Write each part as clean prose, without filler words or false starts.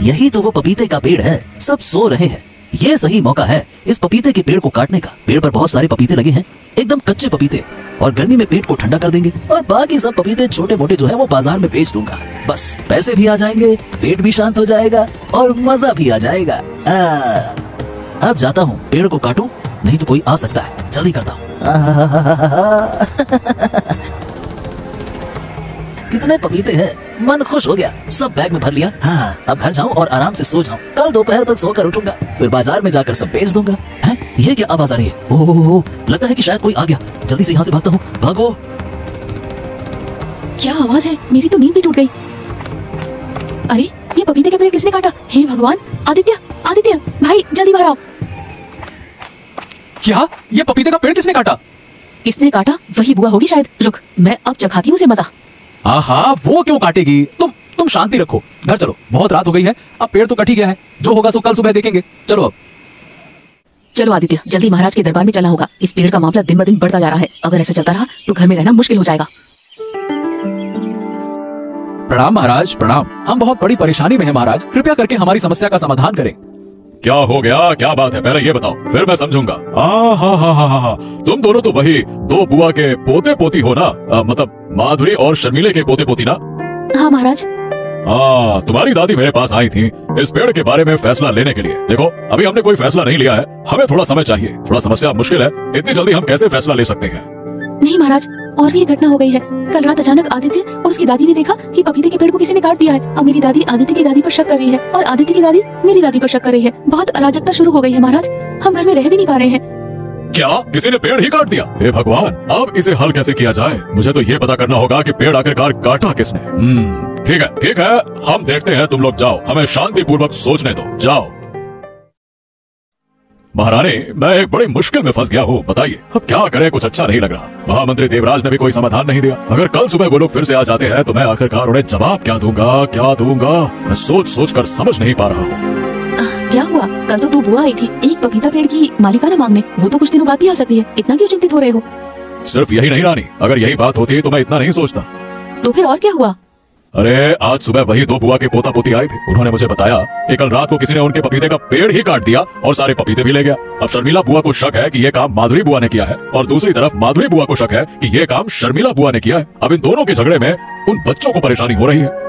यही तो वो पपीते का पेड़ है, सब सो रहे हैं। ये सही मौका है इस पपीते के पेड़ को काटने का। पेड़ पर बहुत सारे पपीते लगे हैं, एकदम कच्चे पपीते, और गर्मी में पेट को ठंडा कर देंगे। और बाकी सब पपीते छोटे मोटे जो है वो बाजार में बेच दूंगा। बस पैसे भी आ जाएंगे, पेट भी शांत हो जाएगा और मजा भी आ जाएगा। अब जाता हूँ, पेड़ को काटूं, नहीं तो कोई आ सकता है। जल्दी करता हूँ। कितने पपीते हैं, मन खुश हो गया। सब बैग में भर लिया। हाँ, अब घर जाऊं और आराम से सो जाऊं। कल दोपहर तक सोकर उठूंगा, फिर बाजार में जाकर सब बेच दूंगा। हैं? ये क्या आवाज आ रही है? ओह, लगता है कि शायद कोई आ गया। जल्दी से यहाँ से भागता हूँ। भागो। क्या आवाज है? मेरी तो नींद भी टूट गई। अरे, ये पपीते का पेड़ किसने काटा? हे भगवान! आदित्य, आदित्य भाई, जल्दी बाहर आओ। क्या? ये पपीते का पेड़ किसने काटा? किसने काटा? वही बुआ होगी शायद। रुक, मैं अब चखाती हूँ उसे मजा। आहा, वो क्यों काटेगी? तुम शांति रखो, घर चलो, बहुत रात हो गई है। अब पेड़ तो कट ही गया है, जो होगा सो कल सुबह देखेंगे। चलो अब। चलो आदित्य, जल्दी महाराज के दरबार में चलना होगा। इस पेड़ का मामला दिन ब दिन बढ़ता जा रहा है। अगर ऐसे चलता रहा तो घर में रहना मुश्किल हो जाएगा। प्रणाम महाराज, प्रणाम। हम बहुत बड़ी परेशानी में हैं महाराज, कृपया करके हमारी समस्या का समाधान करें। क्या हो गया? क्या बात है? पहले ये बताओ, फिर मैं समझूंगा। हाँ, तुम दोनों तो वही दो बुआ के पोते पोती हो ना? मतलब माधुरी और शर्मिले के पोते पोती ना? हाँ महाराज। हाँ, तुम्हारी दादी मेरे पास आई थी इस पेड़ के बारे में फैसला लेने के लिए। देखो, अभी हमने कोई फैसला नहीं लिया है, हमें थोड़ा समय चाहिए। थोड़ा समस्या मुश्किल है, इतनी जल्दी हम कैसे फैसला ले सकते हैं? नहीं महाराज, और भी एक घटना हो गई है। कल रात अचानक आदित्य और उसकी दादी ने देखा कि पपीते के पेड़ को किसी ने काट दिया है। अब मेरी दादी आदित्य की दादी पर शक कर रही है और आदित्य की दादी मेरी दादी पर शक कर रही है। बहुत अराजकता शुरू हो गई है महाराज, हम घर में रह भी नहीं पा रहे हैं। क्या किसी ने पेड़ ही काट दिया? हे भगवान, अब इसे हल कैसे किया जाए? मुझे तो ये पता करना होगा कि पेड़ आखिरकार काटा किसने। ठीक है, हम देखते हैं। तुम लोग जाओ, हमें शांतिपूर्वक सोचने दो। जाओ। महारानी, मैं एक बड़ी मुश्किल में फंस गया हूँ, बताइए अब क्या करें? कुछ अच्छा नहीं लग रहा। महामंत्री देवराज ने भी कोई समाधान नहीं दिया। अगर कल सुबह वो लोग फिर से आ जाते हैं तो मैं आखिरकार उन्हें जवाब क्या दूंगा? मैं सोच कर समझ नहीं पा रहा हूँ। क्या हुआ? कल तो बुआ आई थी एक पपीता पेड़ की मालिकाना मांगने। वो तो कुछ दिनों बाद भी आ सकती है, इतना क्यों चिंतित हो रहे हो? सिर्फ यही नहीं रानी, अगर यही बात होती तो मैं इतना नहीं सोचता। तो फिर और क्या हुआ? अरे, आज सुबह वही दो बुआ के पोता पोती आए थे। उन्होंने मुझे बताया कि कल रात को किसी ने उनके पपीते का पेड़ ही काट दिया और सारे पपीते भी ले गया। अब शर्मिला बुआ को शक है कि ये काम माधुरी बुआ ने किया है, और दूसरी तरफ माधुरी बुआ को शक है कि ये काम शर्मिला बुआ ने किया है। अब इन दोनों के झगड़े में उन बच्चों को परेशानी हो रही है।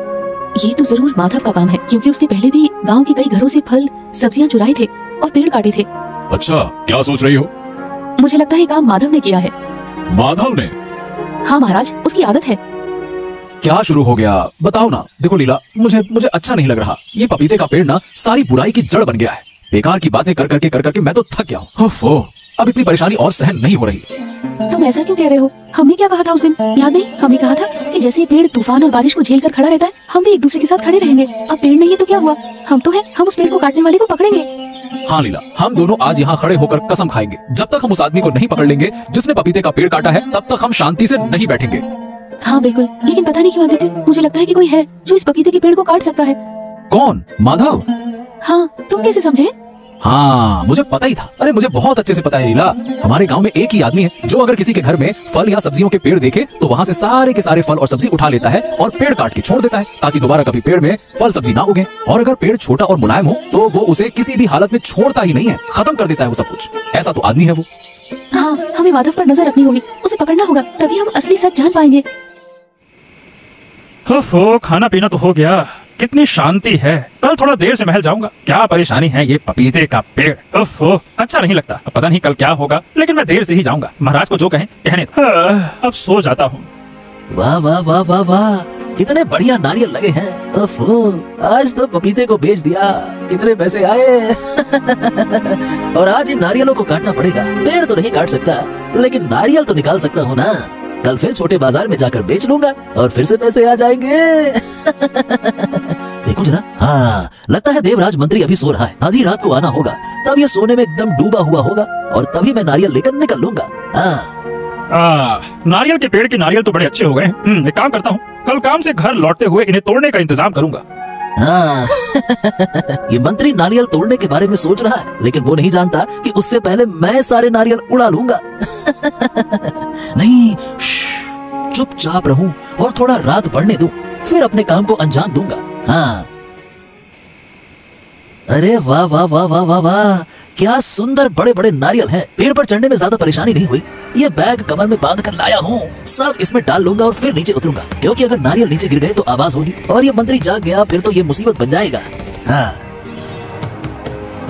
ये तो जरूर माधव का काम है, क्योंकि उसने पहले भी गाँव के कई घरों से फल सब्जियाँ चुराए थे और पेड़ काटे थे। अच्छा, क्या सोच रही हो? मुझे लगता है काम माधव ने किया है। माधव ने? हाँ महाराज, उसकी आदत है। क्या शुरू हो गया? बताओ ना। देखो लीला, मुझे अच्छा नहीं लग रहा। ये पपीते का पेड़ ना सारी बुराई की जड़ बन गया है। बेकार की बातें कर करके मैं तो थक गया हूँ। अब इतनी परेशानी और सहन नहीं हो रही। तुम ऐसा क्यों कह रहे हो? हमने क्या कहा था उस दिन, याद नहीं? हमने कहा था कि जैसे पेड़ तूफान और बारिश को झेल कर खड़ा रहता है, हम भी एक दूसरे के साथ खड़े रहेंगे। अब पेड़ नहीं है तो क्या हुआ? हम तो हैं, हम उस पेड़ को काटने वाले को पकड़ेंगे। हाँ लीला, हम दोनों आज यहाँ खड़े होकर कसम खाएंगे, जब तक हम उस आदमी को नहीं पकड़ लेंगे जिसने पपीते का पेड़ काटा है, तब तक हम शांति से नहीं बैठेंगे। हाँ बिल्कुल, लेकिन पता नहीं क्यों आदित्य, मुझे लगता है कि कोई है जो इस पपीते के पेड़ को काट सकता है। कौन? माधव? हाँ, तुम कैसे समझे? हाँ, मुझे पता ही था। अरे मुझे बहुत अच्छे से पता है लीला। हमारे गांव में एक ही आदमी है जो अगर किसी के घर में फल या सब्जियों के पेड़ देखे तो वहाँ से सारे के सारे फल और सब्जी उठा लेता है और पेड़ काट के छोड़ देता है, ताकि दोबारा कभी पेड़ में फल सब्जी ना उगे। और अगर पेड़ छोटा और मुलायम हो तो वो उसे किसी भी हालत में छोड़ता ही नहीं है, खत्म कर देता है वो सब कुछ। ऐसा तो आदमी है वो। हाँ, हमें माधव पर नजर रखनी होगी, उसे पकड़ना होगा, तभी हम असली सच जान पाएंगे। खाना पीना तो हो गया, कितनी शांति है। कल थोड़ा देर से महल जाऊंगा। क्या परेशानी है ये पपीते का पेड़? अच्छा नहीं लगता। पता नहीं कल क्या होगा, लेकिन मैं देर से ही जाऊंगा। महाराज को जो कहें कहने दो। अब सो जाता हूँ। वाह वाह वाह वाह वाह, कितने बढ़िया नारियल लगे हैं। आज तो पपीते को बेच दिया, कितने पैसे आए। और आज इन नारियलों को काटना पड़ेगा। पेड़ तो नहीं काट सकता, लेकिन नारियल तो निकाल सकता हूँ ना। कल फिर छोटे बाजार में जाकर बेच लूंगा और फिर से पैसे आ जाएंगे। देखो जरा, हाँ, लगता है देवराज मंत्री अभी सो रहा है। आधी रात को आना होगा, तब ये सोने में एकदम डूबा हुआ होगा और तभी मैं नारियल लेकर निकल लूंगा। नारियल के पेड़ के नारियल तो बड़े अच्छे हो गए। एक काम करता हूँ, कल काम से घर लौटते हुए इन्हें तोड़ने का इंतजाम करूंगा। हाँ। ये मंत्री नारियल तोड़ने के बारे में सोच रहा है, लेकिन वो नहीं जानता कि उससे पहले मैं सारे नारियल उड़ा लूंगा। नहीं, चुपचाप रहूं और थोड़ा रात बढ़ने दूं, फिर अपने काम को अंजाम दूंगा। हाँ। अरे वाह वाह वाह वाह वाह वाह, क्या सुंदर बड़े बड़े नारियल हैं। पेड़ पर चढ़ने में ज्यादा परेशानी नहीं हुई। ये बैग कमर में बांध कर लाया हूँ, सब इसमें डाल लूंगा और फिर नीचे उतरूंगा, क्योंकि अगर नारियल नीचे गिर गए तो आवाज होगी और ये मंत्री जाग गया फिर तो ये मुसीबत बन जाएगा। हाँ।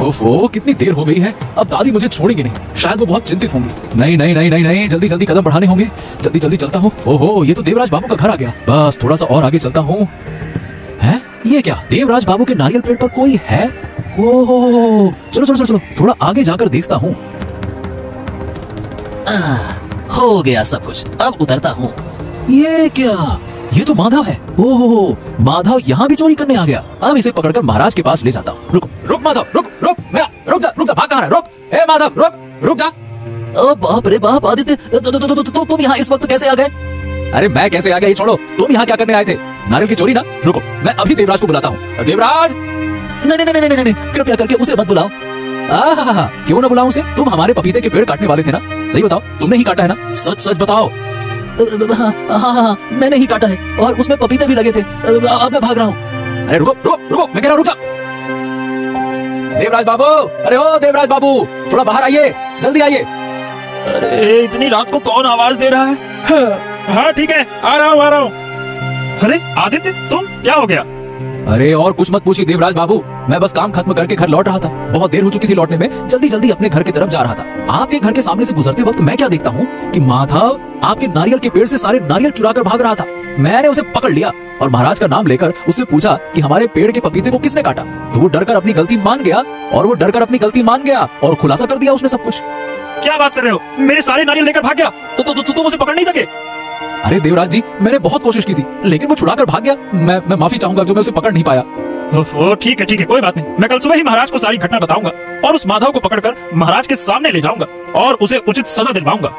ओफो, कितनी देर हो गई है, अब दादी मुझे छोड़ेंगी नहीं, शायद वो बहुत चिंतित होंगी। नहीं नहीं नहीं नहीं नहीं, जल्दी जल्दी कदम बढ़ाने होंगे, जल्दी जल्दी चलता हूँ। ओहो, ये तो देवराज बाबू का घर आ गया, बस थोड़ा सा और आगे चलता हूँ। हैं, ये क्या, देवराज बाबू के नारियल पेड़ पर कोई है? ओहो, चलो चलो चलो चलो, थोड़ा आगे जाकर देखता हूँ। हो गया सब कुछ, अब उतरता हूँ। ये क्या, ये तो माधव है। ओहो, माधव यहाँ भी चोरी करने आ गया। अब इसे पकड़कर महाराज के पास ले जाता हूँ। रुक रुक माधव, रुक रुक, मैं रुक जा, भाग कहाँ है? रुक, ए माधव रुक जा। ओ बाप रे बाप, आदित्य तुम यहाँ इस वक्त कैसे आ गए? अरे मैं कैसे आ गया ये छोड़ो, तुम यहाँ क्या करने आए थे? नारियल की चोरी ना? रुको, मैं अभी देवराज को बुलाता हूँ। देवराज, नहीं नहीं नहीं नहीं नहीं, कृपया करके उसे मत बुलाओ। आहा, क्यों ना बुलाऊं उसे? तुम हमारे पपीते के पेड़ काटने वाले थे ना? सही बताओ, तुमने ही काटा है ना? सच सच बताओ। हाँ, मैंने ही काटा है और उसमें पपीते भी लगे थे। अब मैं भाग रहा हूँ। अरे रुको रुको रुको, मैं कह रहा हूँ रुक जा। देवराज बाबू, अरे ओ देवराज बाबू, थोड़ा बाहर आइए, जल्दी आइए। अरे इतनी रात को कौन आवाज दे रहा है? हाँ ठीक है, आ रहा हूँ। अरे आदित्य, तुम क्या हो गया? अरे और कुछ मत पूछिए देवराज बाबू, मैं बस काम खत्म करके घर लौट रहा था, बहुत देर हो चुकी थी लौटने में, जल्दी जल्दी अपने घर की तरफ जा रहा था। आपके घर के सामने से गुजरते वक्त मैं क्या देखता हूँ कि माधव आपके नारियल के पेड़ से सारे नारियल चुरा कर भाग रहा था। मैंने उसे पकड़ लिया और महाराज का नाम लेकर उससे पूछा कि हमारे पेड़ के पपीते को किसने काटा। तो वो डरकर अपनी गलती मान गया और खुलासा कर दिया उसने सब कुछ। क्या बात कर रहे हो? मेरे सारे नारियल लेकर भाग गया? तो तुम उसे पकड़ नहीं सके? अरे देवराज जी, मैंने बहुत कोशिश की थी, लेकिन वो छुड़ा कर भाग गया। मैं माफी चाहूंगा जो मैं उसे पकड़ नहीं पाया। ठीक है, कोई बात नहीं। मैं कल सुबह ही महाराज को सारी घटना बताऊंगा और उस माधव को पकड़कर महाराज के सामने ले जाऊंगा और उसे उचित सजा दिलवाऊंगा।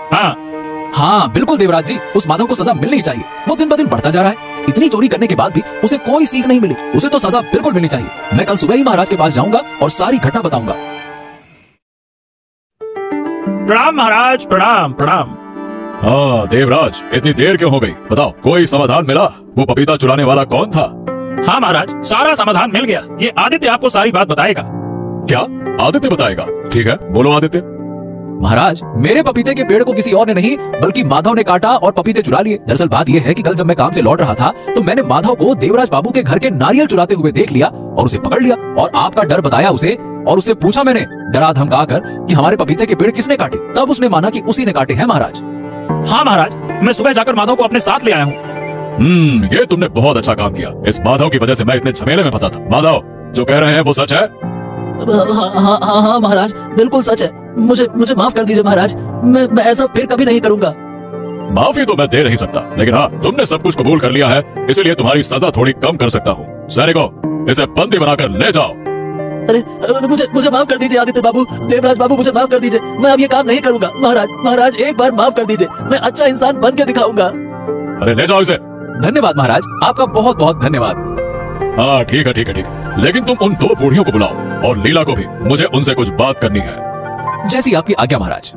हाँ बिल्कुल देवराज जी, उस माधव को सजा मिलनी चाहिए। वो दिन ब दिन बढ़ता जा रहा है, इतनी चोरी करने के बाद भी उसे कोई सीख नहीं मिली। उसे तो सजा बिल्कुल मिलनी चाहिए। मैं कल सुबह ही महाराज के पास जाऊंगा और सारी घटना बताऊंगा। प्रणाम महाराज, प्रणाम प्रणाम। हाँ देवराज, इतनी देर क्यों हो गई? बताओ, कोई समाधान मिला? वो पपीता चुराने वाला कौन था? हाँ महाराज, सारा समाधान मिल गया। ये आदित्य आपको सारी बात बताएगा। क्या आदित्य बताएगा? ठीक है, बोलो आदित्य। महाराज, मेरे पपीते के पेड़ को किसी और ने नहीं बल्कि माधव ने काटा और पपीते चुरा लिए। दरअसल बात यह है कि कल जब मैं काम से लौट रहा था तो मैंने माधव को देवराज बाबू के घर के नारियल चुराते हुए देख लिया और उसे पकड़ लिया और आपका डर बताया उसे और उससे पूछा मैंने डरा धमका कर कि हमारे पपीते के पेड़ किसने काटे। तब उसने माना कि उसी ने काटे हैं महाराज। हाँ महाराज, मैं सुबह जाकर माधव को अपने साथ ले आया हूँ। ये तुमने बहुत अच्छा काम किया। इस माधव की वजह से मैं इतने झमेले में फंसा था। माधव, जो कह रहे हैं वो सच है? हाँ महाराज, बिल्कुल सच है। मुझे माफ कर दीजिए महाराज, मैं ऐसा फिर कभी नहीं करूंगा। माफी तो मैं दे नहीं सकता, लेकिन हाँ, तुमने सब कुछ कबूल कर लिया है, इसलिए तुम्हारी सजा थोड़ी कम कर सकता हूँ। सैनिकों, इसे बंदी बनाकर ले जाओ। अरे मुझे माफ कर दीजिए आदित्य बाबू, देवराज बाबू, मुझे माफ कर दीजिए। मैं अब ये काम नहीं करूंगा। महाराज एक बार माफ कर दीजिए, मैं अच्छा इंसान बन के दिखाऊंगा। अरे ले जाओ इसे। धन्यवाद महाराज, आपका बहुत बहुत धन्यवाद। हाँ ठीक है, लेकिन तुम उन दो बूढ़ियों को बुलाओ और लीला को भी, मुझे उनसे कुछ बात करनी है। जैसी आपकी आज्ञा महाराज।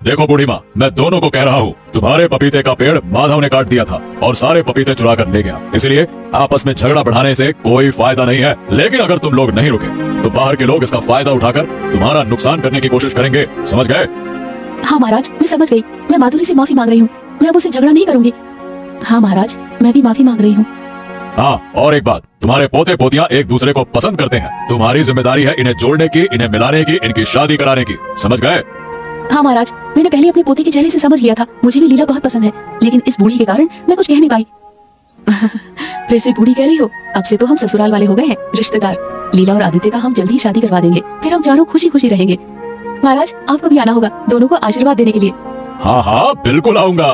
देखो बूढ़ी माँ, मैं दोनों को कह रहा हूँ, तुम्हारे पपीते का पेड़ माधव ने काट दिया था और सारे पपीते चुरा कर ले गया, इसलिए आपस में झगड़ा बढ़ाने से कोई फायदा नहीं है। लेकिन अगर तुम लोग नहीं रुके तो बाहर के लोग इसका फायदा उठाकर तुम्हारा नुकसान करने की कोशिश करेंगे, समझ गए? हाँ महाराज, मैं समझ गई। मैं माधुरी से माफी मांग रही हूँ, मैं अब उससे झगड़ा नहीं करूंगी। हाँ महाराज, मैं भी माफी मांग रही हूँ। हाँ, और एक बात, तुम्हारे पोते पोतियां एक दूसरे को पसंद करते हैं, तुम्हारी जिम्मेदारी है इन्हें जोड़ने की, इन्हें मिलाने की, इनकी शादी कराने की, समझ गए? हाँ महाराज, मैंने पहले अपने पोते के चेहरे से समझ लिया था, मुझे भी लीला बहुत पसंद है, लेकिन इस बूढ़ी के कारण मैं कुछ कह नहीं पाई। फिर से बूढ़ी कह रही हो? अब से तो हम ससुराल वाले हो गए हैं, रिश्तेदार। लीला और आदित्य का हम जल्दी ही शादी करवा देंगे, फिर हम चारों खुशी खुशी रहेंगे। महाराज, आपको भी आना होगा दोनों को आशीर्वाद देने के लिए। हाँ बिल्कुल आऊंगा।